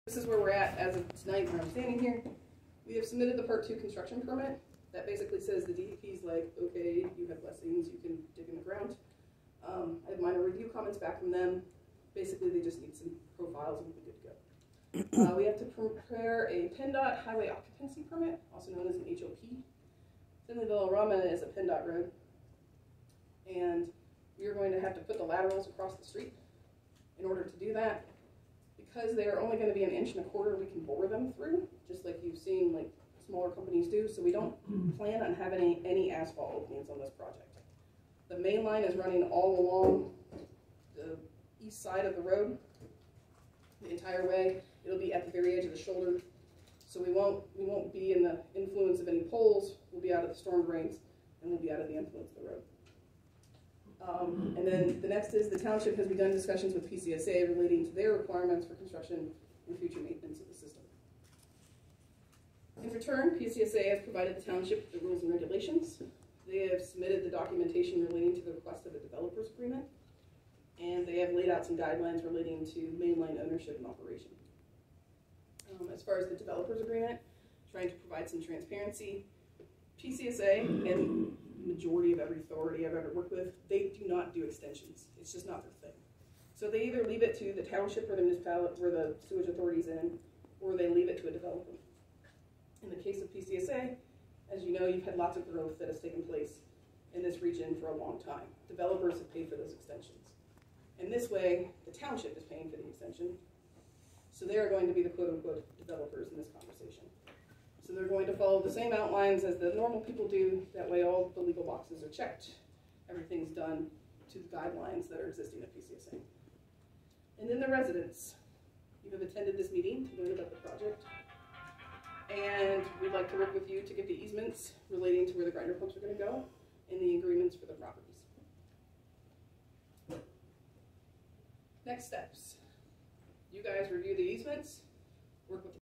This is where we're at as of tonight when I'm standing here. We have submitted the Part 2 construction permit. That basically says the DEP's like, okay, you have blessings, you can dig in the ground. I have minor review comments back from them. Basically, they just need some profiles and we'll be good to go. We have to prepare a PennDOT highway occupancy permit, also known as an HOP. Finleyville-Arama is a PennDOT road. And we are going to have to put the laterals across the street. In order to do that, because they are only going to be 1.25 inches, we can bore them through, just like you've seen like smaller companies do. So we don't plan on having any asphalt openings on this project. The main line is running all along the east side of the road, the entire way. It'll be at the very edge of the shoulder, so we won't be in the influence of any poles. We'll be out of the storm drains, and we'll be out of the influence of the road. And then the next is the township has begun discussions with PCSA relating to their requirements for construction and future maintenance of the system. In return, PCSA has provided the township with the rules and regulations. They have submitted the documentation relating to the request of a developer's agreement, and they have laid out some guidelines relating to mainline ownership and operation. As far as the developer's agreement, trying to provide some transparency, PCSA and majority of every authority I've ever worked with, they do not do extensions. It's just not their thing. So they either leave it to the township or the municipality where the sewage authority's in, or they leave it to a developer. In the case of PCSA, as you know, you've had lots of growth that has taken place in this region for a long time. Developers have paid for those extensions. And this way, the township is paying for the extension. So they are going to be the quote-unquote developers in this conversation. So they're going to follow the same outlines as the normal people do. That way all the legal boxes are checked. Everything's done to the guidelines that are existing at PCSA. And then the residents. You have attended this meeting to learn about the project. And we'd like to work with you to get the easements relating to where the grinder pumps are going to go and the agreements for the properties. Next steps. You guys review the easements, work with the